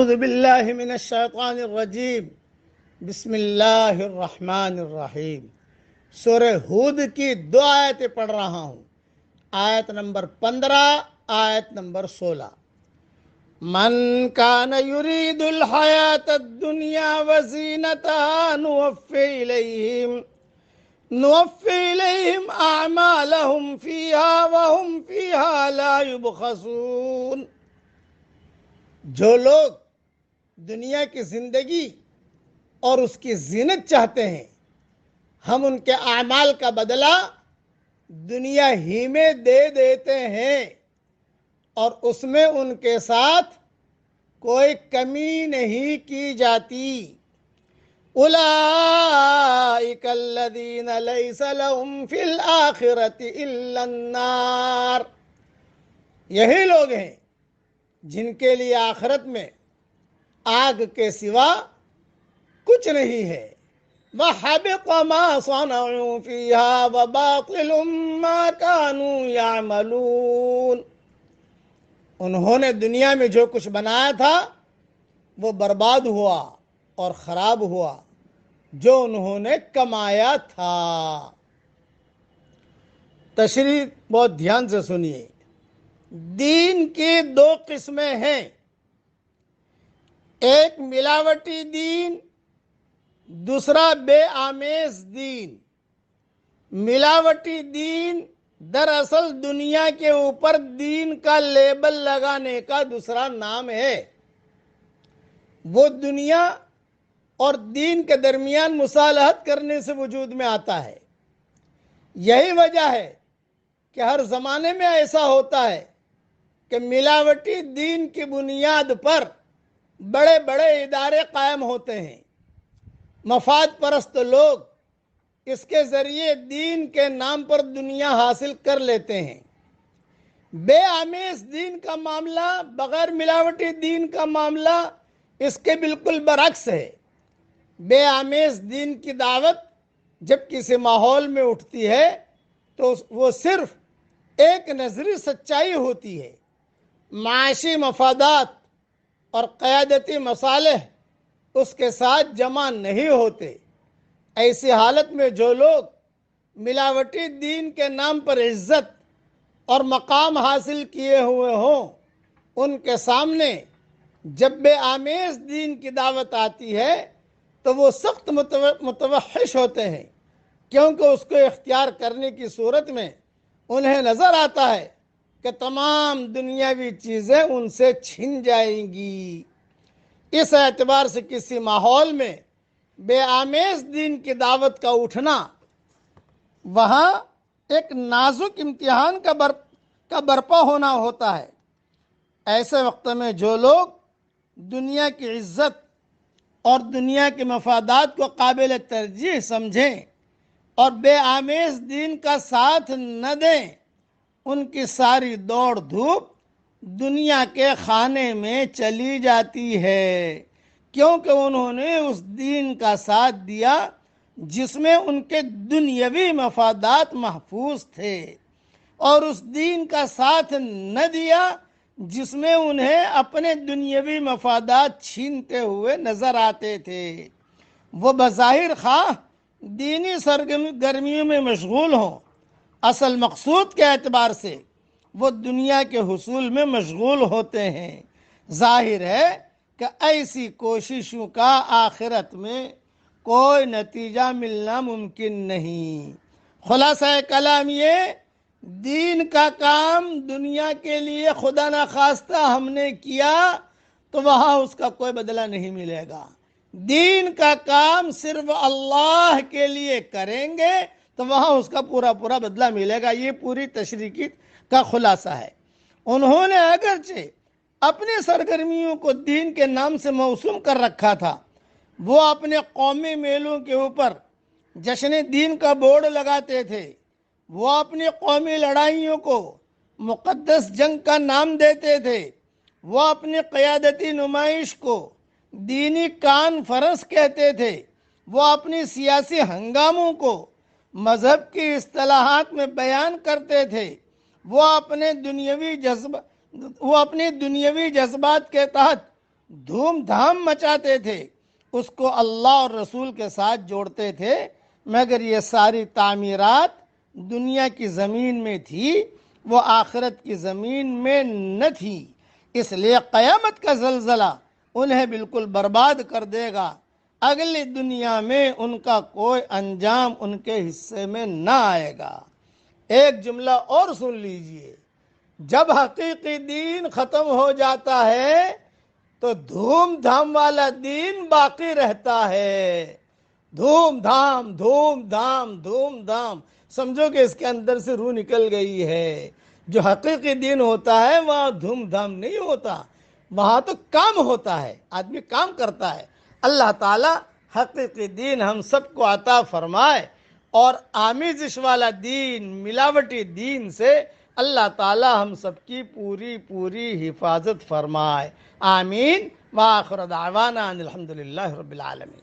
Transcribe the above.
اعوذ باللہ من الشیطان الرجیم بسم اللہ الرحمن الرحیم۔ سورہ ہود کی 2 آیتیں پڑھ رہا ہوں، آیت نمبر 15، آیت نمبر 16۔ من کان یرید الحیاۃ الدنیا وزینتہا نوفی الیہم اعمالہم فیہا وہم فیہا لا یبخسون۔ جو لوگ دنیا کی زندگی اور اس کی زینت چاہتے ہیں، ہم ان کے اعمال کا بدلہ دنیا ہی میں دے دیتے ہیں اور اس میں ان کے ساتھ کوئی کمی نہیں کی جاتی۔ اولئک الذین لیس لہم فی الآخرۃ الا النار۔ یہی لوگ ہیں جن کے لیے آخرت میں آگ کے سوا کچھ نہیں ہے۔ وَحَبِطَ مَا صَنَعُوا فِيهَا وَبَاطِلٌ مَا كَانُوا يَعْمَلُونَ۔ انہوں نے دنیا میں جو کچھ بنایا تھا وہ برباد ہوا اور خراب ہوا جو انہوں نے کمایا تھا۔ تشریح بہت دھیان سے سنیے۔ دین کی 2 قسمیں ہیں، ایک ملاوٹی دین، دوسرا بے آمیز دین۔ ملاوٹی دین دراصل دنیا کے اوپر دین کا لیبل لگانے کا دوسرا نام ہے۔ وہ دنیا اور دین کے درمیان مصالحت کرنے سے وجود میں آتا ہے۔ یہی وجہ ہے کہ ہر زمانے میں ایسا ہوتا ہے کہ ملاوٹی دین کی بنیاد پر بڑے بڑے ادارے قائم ہوتے ہیں۔ مفاد پرست لوگ اس کے ذریعے دین کے نام پر دنیا حاصل کر لیتے ہیں۔ بے آمیز دین کا معاملہ، بغیر ملاوٹی دین کا معاملہ اس کے بالکل برعکس ہے۔ بے آمیز دین کی دعوت جب کسی ماحول میں اٹھتی ہے تو وہ صرف ایک نظری سچائی ہوتی ہے۔ معاشی مفادات اور قیادتی مصالح اس کے ساتھ جمع نہیں ہوتے۔ ایسی حالت میں جو لوگ ملاوٹی دین کے نام پر عزت اور مقام حاصل کیے ہوئے ہوں، ان کے سامنے جب بے آمیز دین کی دعوت آتی ہے تو وہ سخت متوحش ہوتے ہیں، کیونکہ اس کو اختیار کرنے کی صورت میں انہیں نظر آتا ہے کہ تمام دنیاوی چیزیں ان سے چھن جائیں گی۔ اس اعتبار سے کسی ماحول میں بے آمیز دین کی دعوت کا اٹھنا وہاں ایک نازک امتحان کا برپا ہونا ہوتا ہے۔ ایسے وقت میں جو لوگ دنیا کی عزت اور دنیا کے مفادات کو قابل ترجیح سمجھیں اور بے آمیز دین کا ساتھ نہ دیں، ان کی ساری دوڑ دھوپ دنیا کے خانے میں چلی جاتی ہے، کیونکہ انہوں نے اس دین کا ساتھ دیا جس میں ان کے دنیاوی مفادات محفوظ تھے، اور اس دین کا ساتھ نہ دیا جس میں انہیں اپنے دنیاوی مفادات چھینتے ہوئے نظر آتے تھے۔ وہ بظاہر خواہ دینی سرگرمیوں میں مشغول ہوں، اصل مقصود کے اعتبار سے وہ دنیا کے حصول میں مشغول ہوتے ہیں۔ ظاہر ہے کہ ایسی کوششوں کا آخرت میں کوئی نتیجہ ملنا ممکن نہیں۔ خلاصہ کلام یہ، دین کا کام دنیا کے لیے خدا نخواستہ ہم نے کیا تو وہاں اس کا کوئی بدلہ نہیں ملے گا۔ دین کا کام صرف اللہ کے لیے کریں گے تو وہاں اس کا پورا بدلہ ملے گا۔ یہ پوری تشریح کا خلاصہ ہے۔ انہوں نے اگرچہ اپنی سرگرمیوں کو دین کے نام سے موسوم کر رکھا تھا، وہ اپنے قومی میلوں کے اوپر جشن دین کا بورڈ لگاتے تھے، وہ اپنی قومی لڑائیوں کو مقدس جنگ کا نام دیتے تھے، وہ اپنی قیادتی نمائش کو دینی کانفرنس کہتے تھے، وہ اپنی سیاسی ہنگاموں کو مذہب کی اصطلاحات میں بیان کرتے تھے، وہ اپنے دنیاوی جذبات کے تحت دھوم دھام مچاتے تھے، اس کو اللہ اور رسول کے ساتھ جوڑتے تھے، مگر یہ ساری تعمیرات دنیا کی زمین میں تھی، وہ آخرت کی زمین میں نہ تھی، اس لیے قیامت کا زلزلہ انہیں بالکل برباد کر دے گا، اگلی دنیا میں ان کا کوئی انجام ان کے حصے میں نہ آئے گا۔ ایک جملہ اور سن لیجئے، جب حقیقی دین ختم ہو جاتا ہے تو دھوم دھام والا دین باقی رہتا ہے۔ دھوم دھام دھوم دھام دھوم دھام، سمجھو کہ اس کے اندر سے روح نکل گئی ہے۔ جو حقیقی دین ہوتا ہے وہاں دھوم دھام نہیں ہوتا، وہاں تو کام ہوتا ہے، آدمی کام کرتا ہے۔ اللہ تعالی حقیقی دین ہم سب کو عطا فرمائے، اور آمیزش والا دین، ملاوٹی دین سے اللہ تعالی ہم سب کی پوری پوری حفاظت فرمائے۔ آمین۔ وآخر دعوانا ان الحمدللہ رب العالمین۔